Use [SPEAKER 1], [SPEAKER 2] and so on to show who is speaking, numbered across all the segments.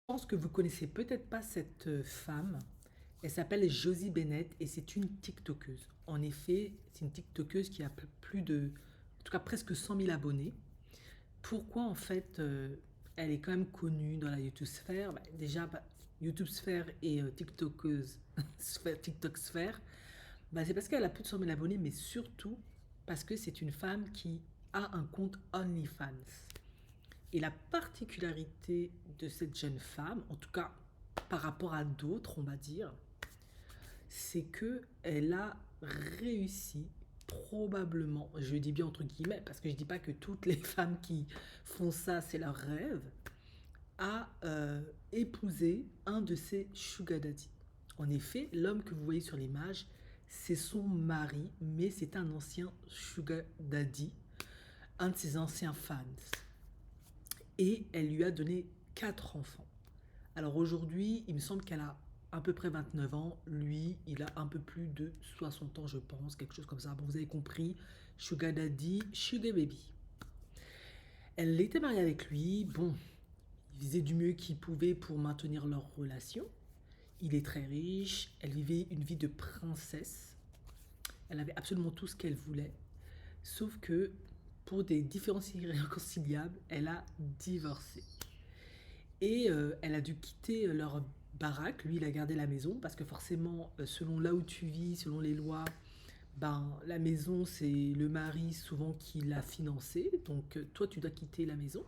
[SPEAKER 1] Je pense que vous connaissez peut-être pas cette femme. Elle s'appelle Josie Bennett et c'est une TikTokeuse. En effet, c'est une TikTokeuse qui a plus de, en tout cas presque 100 000 abonnés. Pourquoi en fait elle est quand même connue dans la YouTube sphère? Déjà, YouTube sphère et TikTokeuse, TikTok sphère, c'est parce qu'elle a plus de 100 000 abonnés, mais surtout parce que c'est une femme qui a un compte OnlyFans. Et la particularité de cette jeune femme, en tout cas par rapport à d'autres, on va dire, c'est que elle a réussi probablement, je dis bien entre guillemets, parce que je dis pas que toutes les femmes qui font ça, c'est leur rêve, à épouser un de ses sugar daddy. En effet, l'homme que vous voyez sur l'image, c'est son mari, mais c'est un ancien sugar daddy, un de ses anciens fans. Et elle lui a donné 4 enfants. Alors aujourd'hui, il me semble qu'elle a à peu près 29 ans. Lui, il a un peu plus de 60 ans, je pense, quelque chose comme ça. Bon, vous avez compris, Sugar Daddy, Sugar Baby. Elle était mariée avec lui. Bon, il faisait du mieux qu'il pouvait pour maintenir leur relation. Il est très riche. Elle vivait une vie de princesse. Elle avait absolument tout ce qu'elle voulait. Sauf que, pour des différences irréconciliables, elle a divorcé. Et elle a dû quitter leur baraque. Lui, il a gardé la maison parce que forcément, selon là où tu vis, selon les lois, la maison, c'est le mari souvent qui l'a financée. Donc, toi, tu dois quitter la maison.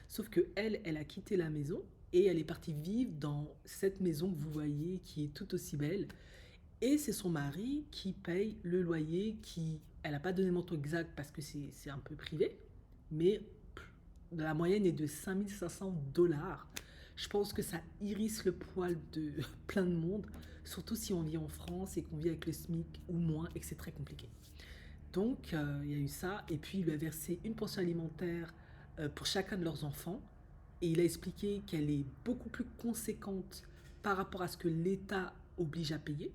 [SPEAKER 1] Sauf que elle a quitté la maison et elle est partie vivre dans cette maison que vous voyez qui est tout aussi belle. Et c'est son mari qui paye le loyer qui... Elle n'a pas donné le montant exact parce que c'est un peu privé, mais la moyenne est de 5 500 $. Je pense que ça hérisse le poil de plein de monde, surtout si on vit en France et qu'on vit avec le SMIC ou moins et que c'est très compliqué. Donc, il y a eu ça, et puis il lui a versé une pension alimentaire pour chacun de leurs enfants, et il a expliqué qu'elle est beaucoup plus conséquente par rapport à ce que l'État oblige à payer,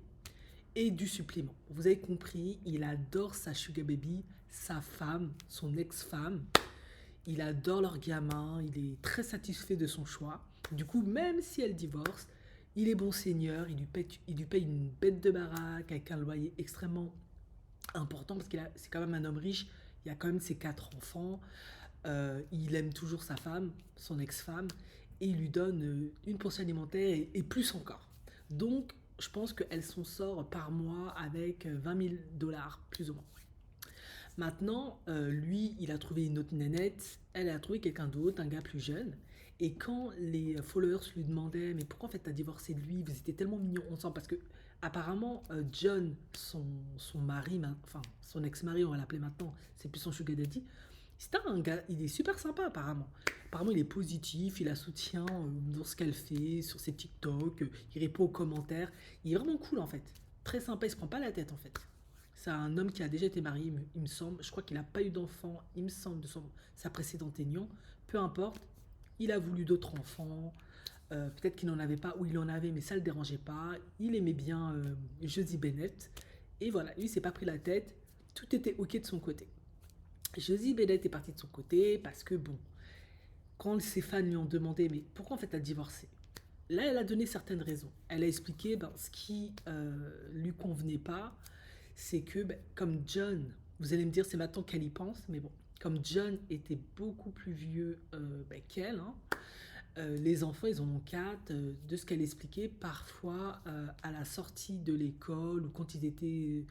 [SPEAKER 1] et du supplément. Vous avez compris, il adore sa sugar baby, sa femme, son ex-femme, il adore leur gamin, il est très satisfait de son choix. Du coup, même si elle divorce, il est bon seigneur, il lui paye une bête de baraque avec un loyer extrêmement important parce c'est quand même un homme riche, il a quand même ses 4 enfants, il aime toujours sa femme, son ex-femme, et il lui donne une pension alimentaire et plus encore. Donc, je pense qu'elle s'en sort par mois avec 20 000 $, plus ou moins. Maintenant, lui, il a trouvé une autre nénette, elle a trouvé quelqu'un d'autre, un gars plus jeune. Et quand les followers lui demandaient, mais pourquoi en fait t'as divorcé de lui, vous étiez tellement mignons ensemble, parce que apparemment John, son mari, enfin son ex-mari, on va l'appeler maintenant, c'est plus son sugar daddy, c'est un gars, il est super sympa apparemment. Apparemment il est positif, il la soutient dans ce qu'elle fait, sur ses TikTok, il répond aux commentaires, il est vraiment cool en fait. Très sympa, il se prend pas la tête en fait. C'est un homme qui a déjà été marié, il me semble. Je crois qu'il n'a pas eu d'enfant, il me semble, de sa précédente union. Peu importe, il a voulu d'autres enfants. Peut-être qu'il n'en avait pas ou il en avait, mais ça ne le dérangeait pas. Il aimait bien Josie Bennett. Et voilà, lui, il s'est pas pris la tête. Tout était OK de son côté. Josie Bennett est partie de son côté parce que, bon, quand ses fans lui ont demandé, mais pourquoi en fait t'as divorcé? Là, elle a donné certaines raisons. Elle a expliqué ce qui lui convenait pas, c'est que comme John, vous allez me dire c'est maintenant qu'elle y pense, mais bon, comme John était beaucoup plus vieux qu'elle, hein, les enfants ils en ont 4, de ce qu'elle expliquait, parfois à la sortie de l'école ou quand ils étaient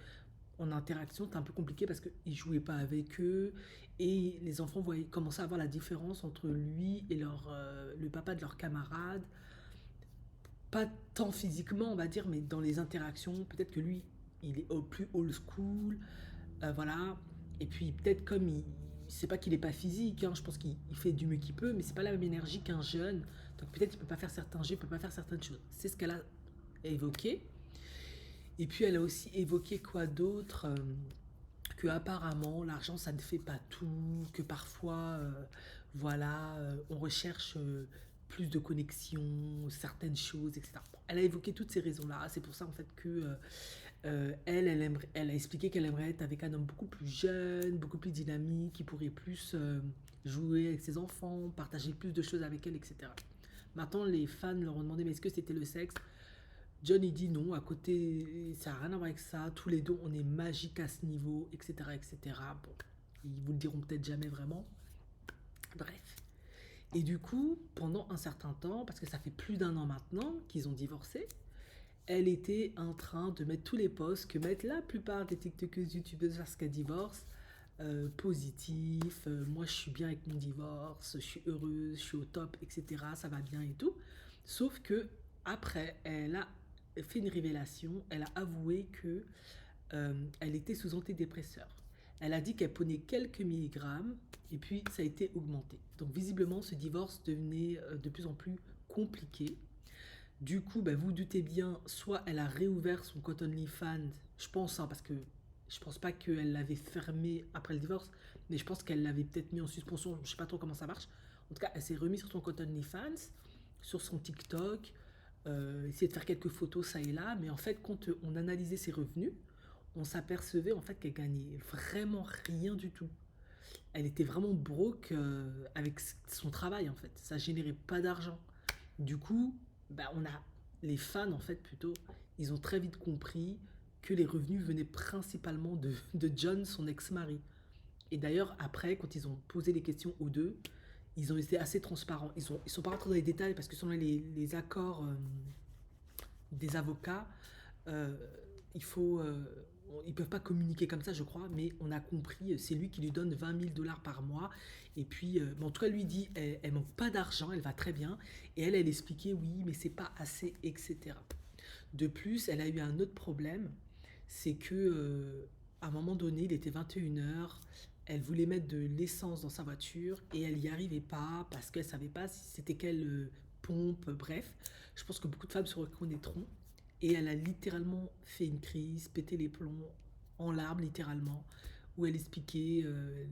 [SPEAKER 1] en interaction, c'était un peu compliqué parce qu'ils ne jouaient pas avec eux et les enfants commençaient à voir la différence entre lui et le papa de leurs camarades. Pas tant physiquement, on va dire, mais dans les interactions. Peut-être que lui, il est au plus old school, voilà. Et puis peut-être comme il, c'est pas qu'il est pas physique, hein, je pense qu'il fait du mieux qu'il peut, mais c'est pas la même énergie qu'un jeune. Donc peut-être qu'il peut pas faire certains jeux, il peut pas faire certaines choses. C'est ce qu'elle a évoqué. Et puis elle a aussi évoqué quoi d'autre, que apparemment l'argent ça ne fait pas tout, que parfois voilà, on recherche plus de connexion, certaines choses, etc. Bon, elle a évoqué toutes ces raisons-là. C'est pour ça en fait que elle a expliqué qu'elle aimerait être avec un homme beaucoup plus jeune, beaucoup plus dynamique, qui pourrait plus jouer avec ses enfants, partager plus de choses avec elle, etc. Maintenant, les fans leur ont demandé, mais est-ce que c'était le sexe? John, il dit non, à côté, ça n'a rien à voir avec ça. Tous les deux, on est magiques à ce niveau, etc., etc. Bon, ils vous le diront peut-être jamais vraiment. Bref. Et du coup, pendant un certain temps, parce que ça fait plus d'1 an maintenant qu'ils ont divorcé, elle était en train de mettre tous les posts que mettent la plupart des TikTokeuses, YouTubeuses lorsqu'elles divorcent, positif, moi je suis bien avec mon divorce, je suis heureuse, je suis au top, etc. Ça va bien et tout. Sauf que après, elle a fait une révélation, elle a avoué que elle était sous antidépresseur. Elle a dit qu'elle prenait quelques milligrammes et puis ça a été augmenté. Donc visiblement, ce divorce devenait de plus en plus compliqué. Du coup, bah, vous doutez bien, soit elle a réouvert son compte OnlyFans, je pense, hein, parce que je pense pas qu'elle l'avait fermé après le divorce, mais je pense qu'elle l'avait peut-être mis en suspension, je sais pas trop comment ça marche. En tout cas, elle s'est remise sur son compte OnlyFans, sur son TikTok, essayer de faire quelques photos ça et là, mais en fait, quand on analysait ses revenus, on s'apercevait en fait qu'elle gagnait vraiment rien du tout. Elle était vraiment broke avec son travail en fait. Ça générait pas d'argent. Du coup, bah, les fans en fait plutôt, ils ont très vite compris que les revenus venaient principalement de John, son ex-mari. Et d'ailleurs, après, quand ils ont posé les questions aux deux, ils ont été assez transparents. Ils sont pas rentrés dans les détails parce que selon les accords des avocats, euh, il faut, ils peuvent pas communiquer comme ça, je crois, mais on a compris, c'est lui qui lui donne 20 000 $ par mois. Et puis, en tout cas, lui dit, elle manque pas d'argent, elle va très bien. Et elle expliquait, oui, mais c'est pas assez, etc. De plus, elle a eu un autre problème, c'est que à un moment donné, il était 21 h, elle voulait mettre de l'essence dans sa voiture et elle n'y arrivait pas parce qu'elle savait pas si c'était quelle pompe, bref. Je pense que beaucoup de femmes se reconnaîtront. Et elle a littéralement fait une crise, pété les plombs, en larmes littéralement, où elle expliquait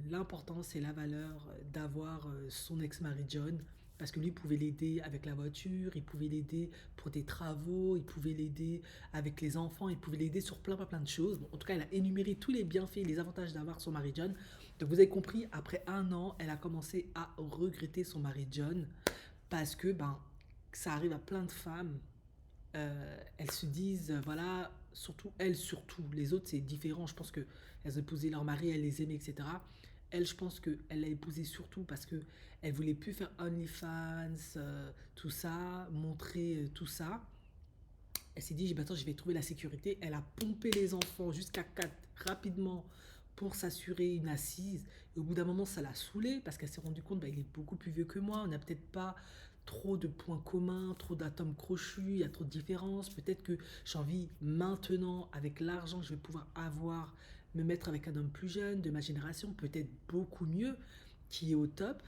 [SPEAKER 1] l'importance et la valeur d'avoir son ex-mari John, parce que lui pouvait l'aider avec la voiture, il pouvait l'aider pour des travaux, il pouvait l'aider avec les enfants, il pouvait l'aider sur plein de choses. Bon, en tout cas, elle a énuméré tous les bienfaits et les avantages d'avoir son mari John. Donc vous avez compris, après 1 an, elle a commencé à regretter son mari John, parce que ben, ça arrive à plein de femmes, elles se disent, voilà, surtout elles, surtout, les autres c'est différent, je pense que elles ont épousé leur mari, elles les aimaient, etc. Elle, je pense qu'elle l'a épousé surtout parce que elle voulait plus faire OnlyFans, tout ça, montrer tout ça. Elle s'est dit, bah, attends, je vais trouver la sécurité. Elle a pompé les enfants jusqu'à 4 rapidement pour s'assurer une assise. Et au bout d'un moment, ça l'a saoulée parce qu'elle s'est rendue compte, bah, il est beaucoup plus vieux que moi. On n'a peut-être pas trop de points communs, trop d'atomes crochus, il y a trop de différences. Peut-être que j'ai envie maintenant, avec l'argent que je vais pouvoir avoir, me mettre avec un homme plus jeune, de ma génération, peut-être beaucoup mieux, qui est au top.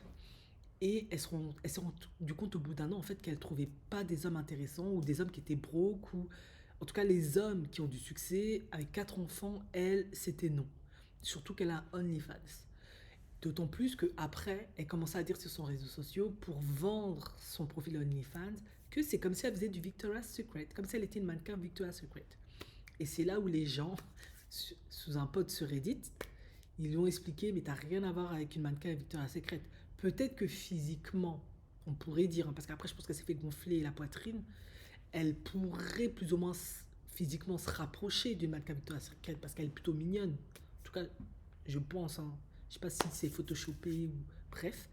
[SPEAKER 1] Et elles se rendent du compte au bout d'1 an en fait qu'elles ne trouvaient pas des hommes intéressants ou des hommes qui étaient broke ou en tout cas les hommes qui ont du succès avec 4 enfants, elle c'était non. Surtout qu'elle a un OnlyFans. D'autant plus qu'après, elle commençait à dire sur son réseau social pour vendre son profil OnlyFans que c'est comme si elle faisait du Victoria's Secret, comme si elle était une mannequin Victoria's Secret. Et c'est là où les gens, sous un post sur Reddit, ils lui ont expliqué, mais t'as rien à voir avec une mannequin Victoria's Secret. Peut-être que physiquement, on pourrait dire, hein, parce qu'après je pense qu'elle s'est fait gonfler la poitrine, elle pourrait plus ou moins physiquement se rapprocher d'une mannequin Victoria's Secret parce qu'elle est plutôt mignonne. En tout cas, je pense, hein. Je sais pas si c'est photoshopé ou bref.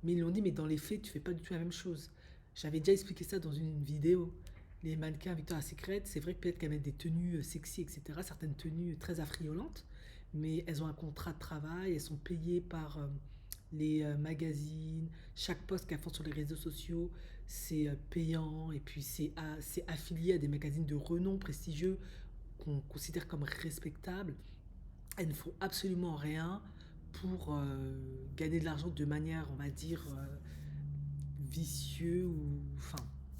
[SPEAKER 1] Mais ils l'ont dit, mais dans les faits, tu fais pas du tout la même chose. J'avais déjà expliqué ça dans une vidéo. Les mannequins Victoria's Secret, c'est vrai que peut-être qu'elles mettent des tenues sexy, etc. Certaines tenues très affriolantes, mais elles ont un contrat de travail, elles sont payées par les magazines. Chaque post qu'elles font sur les réseaux sociaux, c'est payant et puis c'est affilié à des magazines de renom prestigieux qu'on considère comme respectables. Elles ne font absolument rien pour gagner de l'argent de manière, on va dire, vicieux ou enfin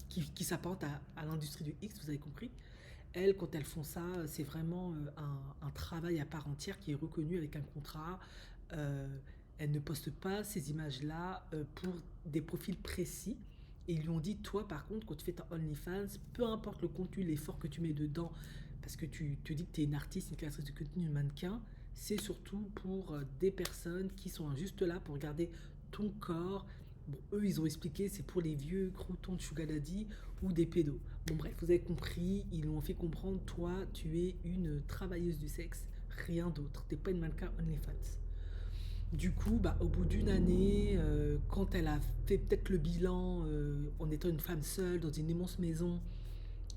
[SPEAKER 1] qui s'apparente à l'industrie du X, vous avez compris. Elles, quand elles font ça, c'est vraiment un travail à part entière qui est reconnu avec un contrat. Euh, Elles ne postent pas ces images-là pour des profils précis. Et ils lui ont dit, toi par contre, quand tu fais ta OnlyFans, peu importe le contenu, l'effort que tu mets dedans, parce que tu te dis que tu es une artiste, une créatrice de contenu, une mannequin, c'est surtout pour des personnes qui sont juste là pour regarder ton corps Bon, eux, ils ont expliqué, c'est pour les vieux croutons de Sugar Daddy ou des pédos. Bon, bref, vous avez compris, ils l'ont fait comprendre, toi, tu es une travailleuse du sexe, rien d'autre. T'es pas une mannequin OnlyFans. Du coup, bah, au bout d'une année, quand elle a fait peut-être le bilan en étant une femme seule dans une immense maison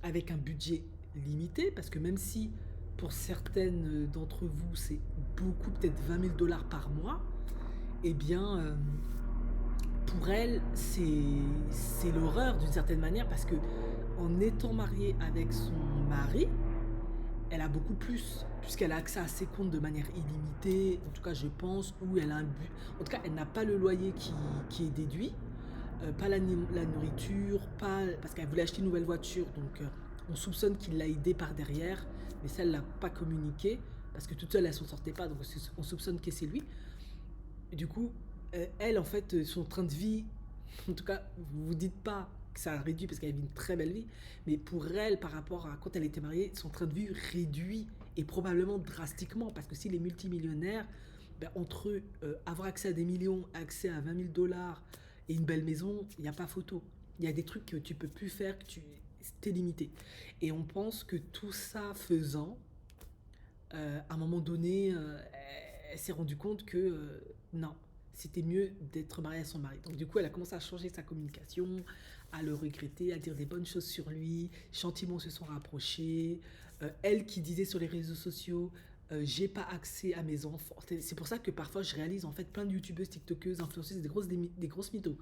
[SPEAKER 1] avec un budget limité, parce que même si pour certaines d'entre vous c'est beaucoup, peut-être 20 000 $ par mois, eh bien, pour elle, c'est l'horreur d'une certaine manière, parce que en étant mariée avec son mari, elle a beaucoup plus, puisqu'elle a accès à ses comptes de manière illimitée, en tout cas je pense, où elle a un but. En tout cas, elle n'a pas le loyer qui est déduit, pas la nourriture, pas, parce qu'elle voulait acheter une nouvelle voiture, donc on soupçonne qu'il l'a aidée par derrière, mais ça, elle l'a pas communiqué, parce que toute seule, elle s'en sortait pas, donc on soupçonne que c'est lui. Et du coup, elle, en fait, son train de vie, en tout cas, vous vous dites pas que ça a réduit parce qu'elle vit une très belle vie, mais pour elle, par rapport à quand elle était mariée, son train de vie réduit et probablement drastiquement parce que s'il est multimillionnaire, ben, entre avoir accès à des millions, accès à 20 000 $ et une belle maison, il n'y a pas photo. Il y a des trucs que tu peux plus faire, que tu t'es limité. Et on pense que tout ça faisant, à un moment donné, elle s'est rendue compte que non, c'était mieux d'être mariée à son mari. Donc du coup, elle a commencé à changer sa communication, à le regretter, à dire des bonnes choses sur lui. Gentiment se sont rapprochés. Elle qui disait sur les réseaux sociaux, j'ai pas accès à mes enfants. C'est pour ça que parfois je réalise en fait plein de youtubeuses, tiktokeuses, influenceuses, des grosses mythos.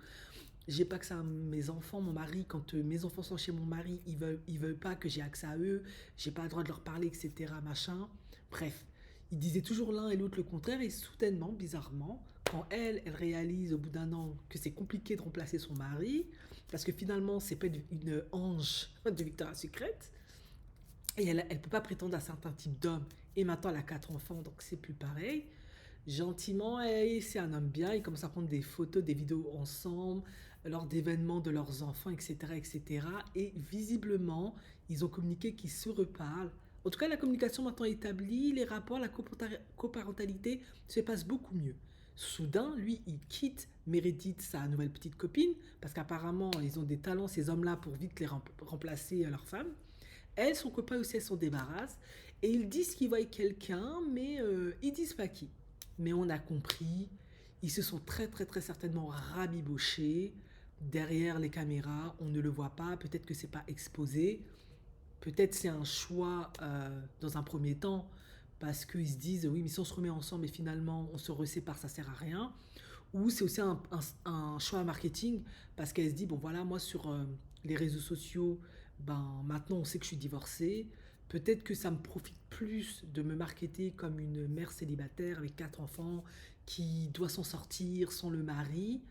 [SPEAKER 1] J'ai pas accès à mes enfants, mon mari, quand mes enfants sont chez mon mari, ils veulent pas que j'ai accès à eux, j'ai pas le droit de leur parler, etc. Machin. Bref, ils disaient toujours l'un et l'autre le contraire, et soudainement, bizarrement, quand elle réalise au bout d'un an que c'est compliqué de remplacer son mari, parce que finalement, c'est pas une ange de Victoria's Secret, et elle peut pas prétendre à certains types d'hommes, et maintenant elle a 4 enfants, donc c'est plus pareil. Gentiment, hey, c'est un homme bien, ils commencent à prendre des photos, des vidéos ensemble, lors d'événements de leurs enfants, etc., etc. Et visiblement, ils ont communiqué qu'ils se reparlent. En tout cas, la communication maintenant établie, les rapports, la coparentalité se passe beaucoup mieux. Soudain, lui, il quitte Meredith, sa nouvelle petite copine, parce qu'apparemment, ils ont des talents, ces hommes-là, pour vite les remplacer leurs femmes. Elle, son copain aussi, elle s'en débarrasse. Et ils disent qu'ils voient quelqu'un, mais ils disent pas qui. Mais on a compris, ils se sont très très très certainement rabibochés derrière les caméras. On ne le voit pas, peut-être que c'est pas exposé. Peut-être c'est un choix dans un premier temps, parce qu'ils se disent, oui, mais si on se remet ensemble et finalement on se resépare, ça sert à rien. Ou c'est aussi un choix marketing, parce qu'elle se dit, bon voilà, moi sur les réseaux sociaux, ben maintenant on sait que je suis divorcée. Peut-être que ça me profite plus de me marketer comme une mère célibataire avec 4 enfants qui doit s'en sortir sans le mari.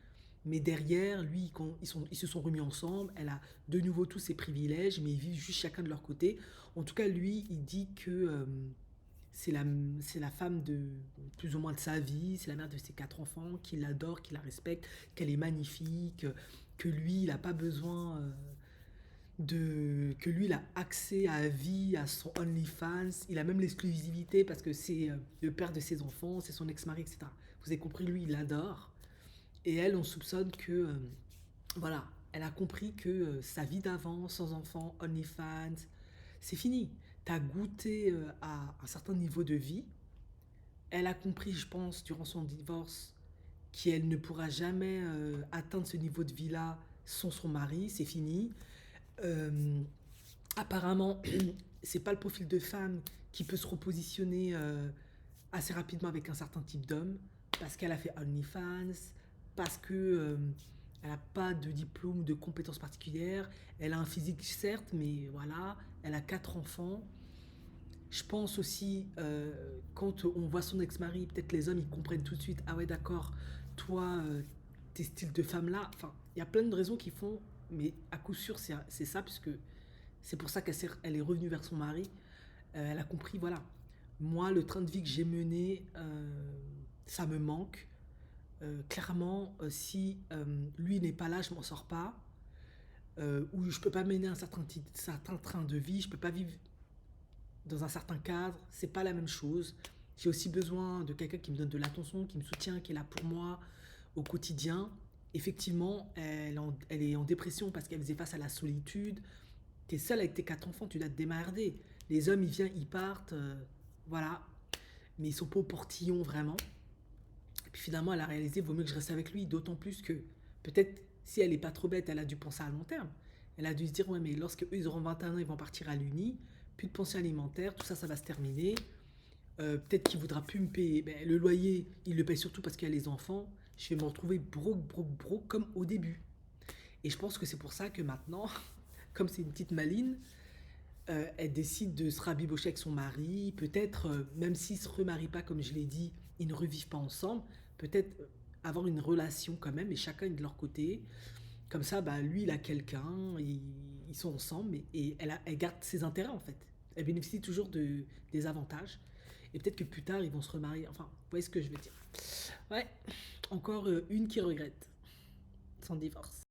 [SPEAKER 1] Mais derrière, lui, quand ils se sont remis ensemble, elle a de nouveau tous ses privilèges, mais ils vivent juste chacun de leur côté. En tout cas, lui, il dit que c'est la, c'est la femme de plus ou moins de sa vie, c'est la mère de ses 4 enfants, qu'il l'adore, qu'il la respecte, qu'elle est magnifique, que lui, il n'a pas besoin que lui, il a accès à la vie, à son OnlyFans, il a même l'exclusivité parce que c'est le père de ses enfants, c'est son ex-mari, etc. Vous avez compris, lui, il l'adore. Et elle, on soupçonne que, voilà, elle a compris que sa vie d'avant, sans enfant, OnlyFans, c'est fini. T'as goûté à un certain niveau de vie. Elle a compris, je pense, durant son divorce, qu'elle ne pourra jamais atteindre ce niveau de vie-là sans son mari, c'est fini. Euh, Apparemment, c'est pas le profil de femme qui peut se repositionner assez rapidement avec un certain type d'homme, parce qu'elle a fait OnlyFans, parce que elle n'a pas de diplôme ou de compétences particulières. Elle a un physique certes, mais voilà, elle a 4 enfants. Je pense aussi, quand on voit son ex-mari, peut-être les hommes, ils comprennent tout de suite, ah ouais d'accord, toi, tes styles de femme là, enfin, il y a plein de raisons qui font, mais à coup sûr, c'est ça, puisque c'est pour ça elle est revenue vers son mari. Elle a compris, voilà, moi, le train de vie que j'ai mené, ça me manque. Clairement, si lui n'est pas là, je m'en sors pas. Ou je peux pas mener certain train de vie, je peux pas vivre dans un certain cadre, c'est pas la même chose. J'ai aussi besoin de quelqu'un qui me donne de l'attention, qui me soutient, qui est là pour moi au quotidien. effectivement, elle est en dépression parce qu'elle faisait face à la solitude. T'es seule avec tes quatre enfants, tu dois te démerder. Les hommes, ils viennent, ils partent, voilà. Mais ils sont pas au portillon vraiment. Et puis finalement, elle a réalisé, vaut mieux que je reste avec lui, d'autant plus que peut-être si elle est pas trop bête, elle a dû penser à long terme. Elle a dû se dire, ouais, mais lorsque eux, ils auront 21 ans, ils vont partir à l'Uni, plus de pension alimentaire, tout ça, ça va se terminer. Peut-être qu'il voudra plus me payer. Ben, le loyer, il le paye surtout parce qu'il y a les enfants. Je vais me retrouver broke, broke, broke comme au début. Et je pense que c'est pour ça que maintenant, comme c'est une petite maline, elle décide de se rabibocher avec son mari. Peut-être, même s'ils ne se remarient pas, comme je l'ai dit, ils ne revivent pas ensemble. Peut-être avoir une relation quand même, et chacun est de leur côté. Comme ça, bah, lui, il a quelqu'un, ils sont ensemble, et elle garde ses intérêts en fait. Elle bénéficie toujours des avantages. Et peut-être que plus tard, ils vont se remarier. Enfin, vous voyez ce que je veux dire. Ouais, encore une qui regrette son divorce.